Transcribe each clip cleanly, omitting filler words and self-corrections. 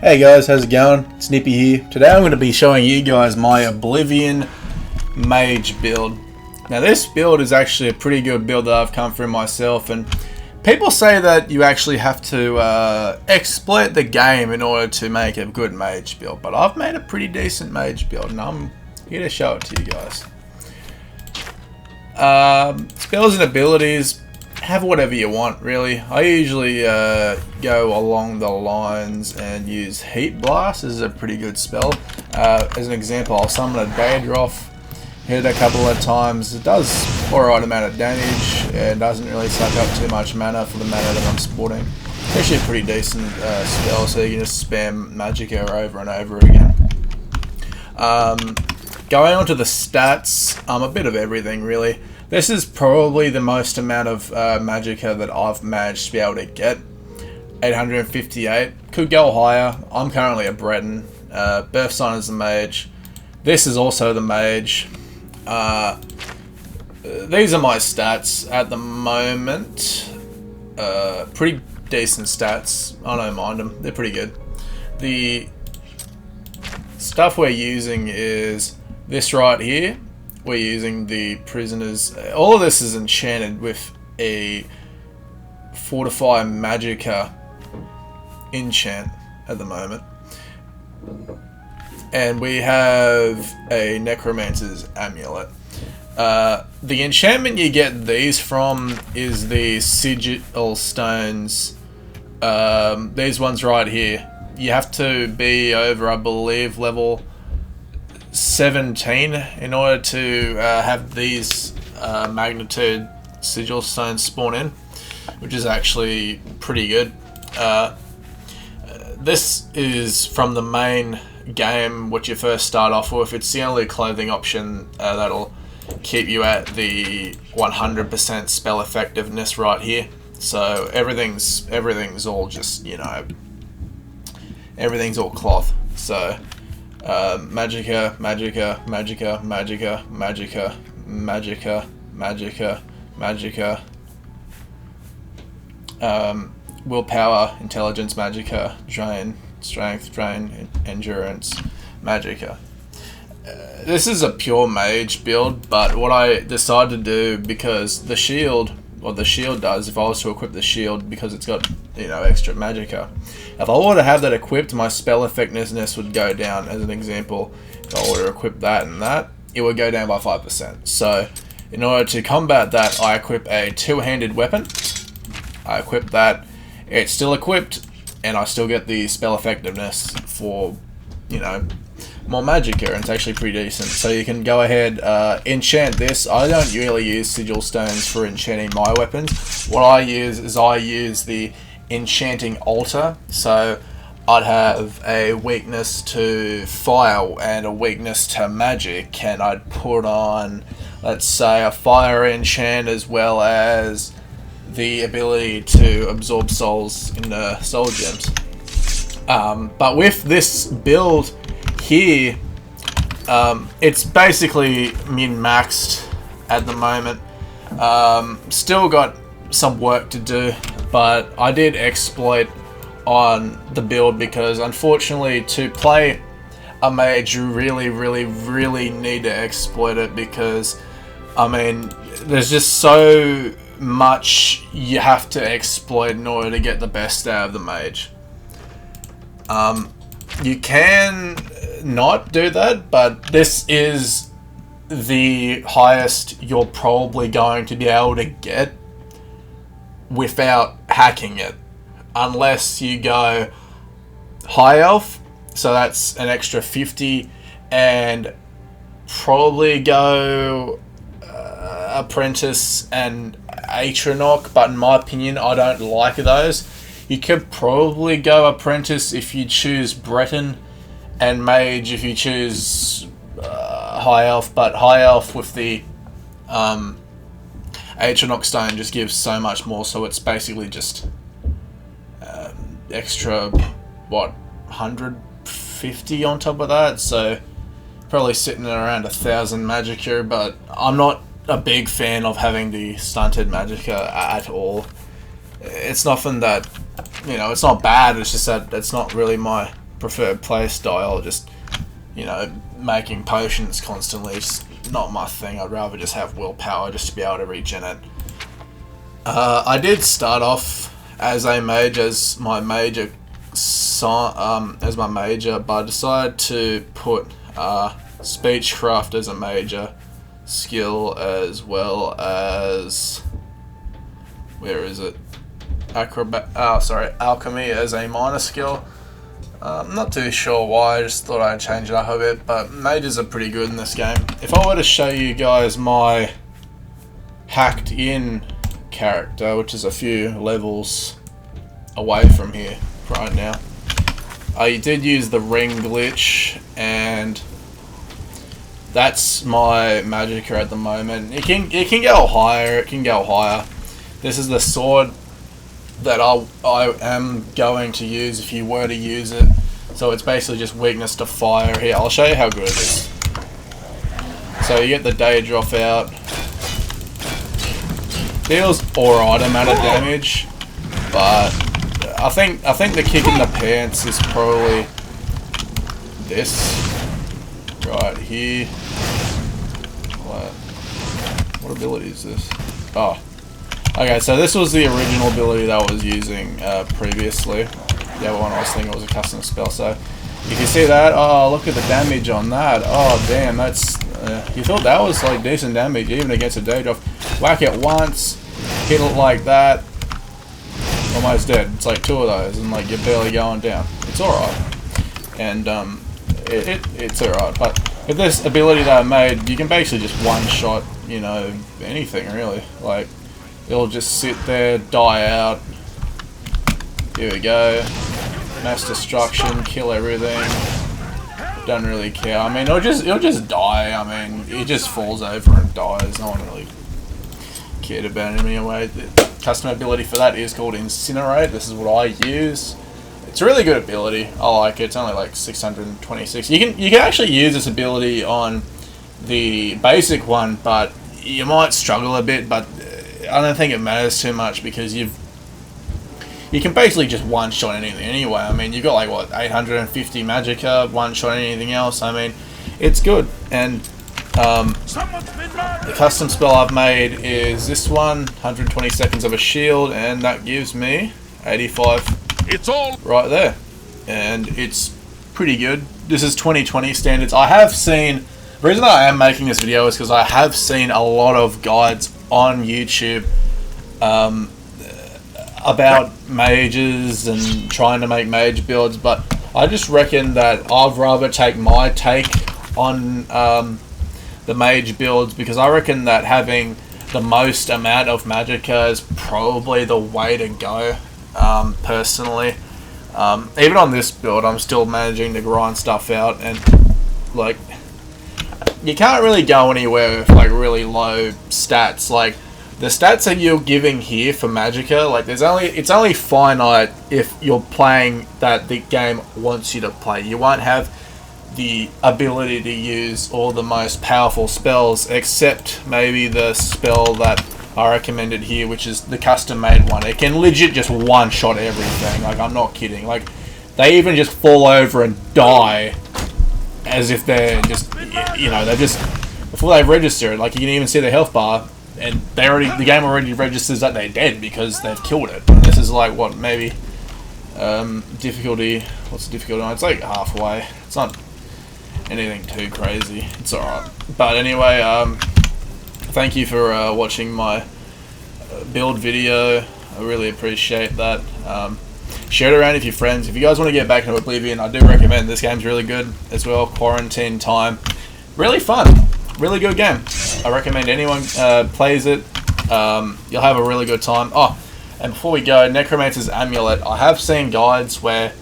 Hey guys, how's it going? Snippy here. Today I'm going to be showing you guys my Oblivion Mage build. Now this build is actually a pretty good build that I've come through myself, and people say that you actually have to exploit the game in order to make a good mage build, but I've made a pretty decent mage build and I'm here to show it to you guys. Spells and abilities, have whatever you want really. I usually go along the lines and use Heat Blast. This is a pretty good spell. As an example, I'll summon a Daedroth, hit it a couple of times. It does alright amount of damage and doesn't really suck up too much mana for the mana that I'm sporting. It's actually a pretty decent spell, so you can just spam Magicka over and over again. Going on to the stats, a bit of everything really. This is probably the most amount of Magicka that I've managed to be able to get. 858. Could go higher. I'm currently a Breton. Birth sign is the mage. This is also the mage. These are my stats at the moment. Pretty decent stats. I don't mind them. They're pretty good. The stuff we're using is this right here. We're using the prisoners. All of this is enchanted with a Fortify Magicka enchant at the moment. And we have a Necromancer's Amulet. The enchantment you get these from is the Sigil Stones. These ones right here. You have to be over, I believe, level 17 in order to have these magnitude sigil stones spawn in, which is actually pretty good. This is from the main game, what you first start off with. It's the only clothing option that'll keep you at the 100% spell effectiveness right here. So everything's all just, you know, everything's all cloth. So Magicka, Magicka, Magicka, Magicka, Magicka, Magicka, Magicka, Magicka, Willpower, Intelligence, Magicka, Drain, Strength, Drain, Endurance, Magicka. This is a pure mage build, but what I decided to do, because the shield, what the shield does, if I was to equip the shield, because it's got, you know, extra Magicka, if I were to have that equipped, my spell effectiveness would go down. As an example, if I were to equip that and that, it would go down by 5%. So in order to combat that, I equip a two-handed weapon. I equip that, it's still equipped, and I still get the spell effectiveness for, you know, more Magicka, and it's actually pretty decent. So you can go ahead, enchant this. I don't really use sigil stones for enchanting my weapons. What I use is the enchanting altar. So I'd have a weakness to fire and a weakness to magic, and I'd put on, let's say, a fire enchant as well as the ability to absorb souls into soul gems. But with this build here, it's basically min-maxed at the moment. Still got some work to do, but I did exploit on the build because unfortunately to play a mage you really need to exploit it, because I mean there's just so much you have to exploit in order to get the best out of the mage. You can not do that, but this is the highest you're probably going to be able to get without hacking it, unless you go high elf, so that's an extra 50, and probably go apprentice and Atronach, but in my opinion I don't like those. You could probably go apprentice if you choose Breton, and mage if you choose high elf, but high elf with the Atronach stone just gives so much more, so it's basically just extra, what, 150 on top of that, so probably sitting at around 1,000 Magicka, but I'm not a big fan of having the stunted Magicka at all. It's nothing that, you know, it's not bad, it's just that it's not really my preferred play style. Just, you know, making potions constantly, it's not my thing. I'd rather just have willpower just to be able to regen it. I did start off as a mage, as my major, but I decided to put speechcraft as a major skill, as well as, where is it? Alchemy as a minor skill. I'm not too sure why, I just thought I'd change it up a bit, but mages are pretty good in this game. If I were to show you guys my hacked in character, which is a few levels away from here right now, I did use the ring glitch, and that's my magicka at the moment. It can go higher, This is the sword that I am going to use if you were to use it. So it's basically just weakness to fire. Here, I'll show you how good it is. So you get the day drop out. Deals alright amount of damage, but I think the kick in the pants is probably this right here. What ability is this? Oh. Okay, so this was the original ability that I was using previously. The other one I was thinking was a custom spell. So if you see that, oh, look at the damage on that. Oh, damn, that's... you thought that was like decent damage even against a day drop. Whack it once, hit it like that, almost dead. It's like 2 of those and like you're barely going down. It's alright. And it's alright. But with this ability that I made, you can basically just one-shot, you know, anything really. Like, it'll just sit there, die out. Here we go. Mass destruction, kill everything. Don't really care. I mean, it'll just die. I mean, it just falls over and dies. No one really cared about it anyway. The custom ability for that is called Incinerate. This is what I use. It's a really good ability. I like it. It's only like 626. You can actually use this ability on the basic one, but you might struggle a bit. But I don't think it matters too much because you can basically just one-shot anything anyway. I mean, you've got like, what, 850 magicka, one-shot anything else. I mean, it's good. And the custom spell I've made is this one, 120 seconds of a shield, and that gives me 85 right there. And it's pretty good. This is 2020 standards. I have seen... The reason I am making this video is because I have seen a lot of guides on YouTube about mages and trying to make mage builds, but I just reckon that I'd rather take my take on the mage builds, because I reckon that having the most amount of magicka is probably the way to go, personally. Even on this build, I'm still managing to grind stuff out, and like, you can't really go anywhere with like really low stats. Like, the stats that you're giving here for magicka, like it's only finite if you're playing that the game wants you to play. You won't have the ability to use all the most powerful spells, except maybe the spell that I recommended here, which is the custom made one. It can legit just one shot everything. Like, I'm not kidding. Like, they even just fall over and die as if they're just, you know, they're just, before they register it, like, you can even see the health bar, and the game already registers that they're dead because they've killed it. And this is like, what, maybe difficulty, what's the difficulty on? It's like halfway. It's not anything too crazy. It's alright. But anyway, thank you for watching my build video. I really appreciate that. Share it around with your friends. If you guys want to get back into Oblivion, I do recommend. This game's really good as well. Quarantine time. Really fun. Really good game. I recommend anyone plays it. You'll have a really good time. Oh, and before we go, Necromancer's Amulet. I have seen guides where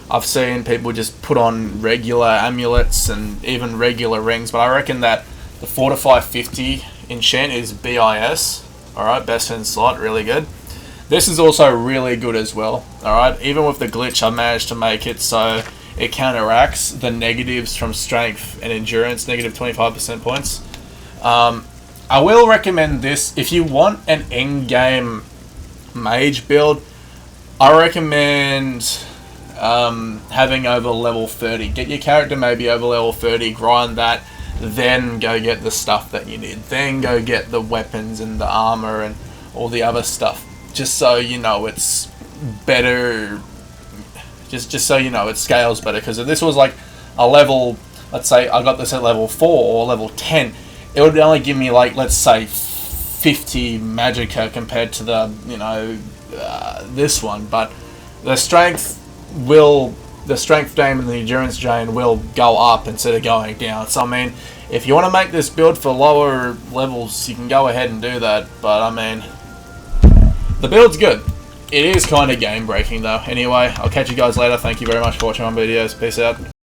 I've seen people just put on regular amulets and even regular rings, but I reckon that the Fortify 50 enchant is BIS. Alright, best in slot, really good. This is also really good as well. Alright, even with the glitch, I managed to make it so it counteracts the negatives from strength and endurance, negative 25% points. I will recommend this if you want an end game mage build. I recommend having over level 30. Get your character maybe over level 30, grind that, then go get the stuff that you need. Then go get the weapons and the armor and all the other stuff. Just so you know it's better. Just so you know it scales better. Because if this was like a level, let's say I got this at level 4 or level 10, it would only give me like, let's say, 50 magicka compared to the, this one. But the strength drain and the endurance drain will go up instead of going down. So I mean, if you want to make this build for lower levels, you can go ahead and do that. But I mean, the build's good. It is kind of game breaking though. Anyway, I'll catch you guys later. Thank you very much for watching my videos. Peace out.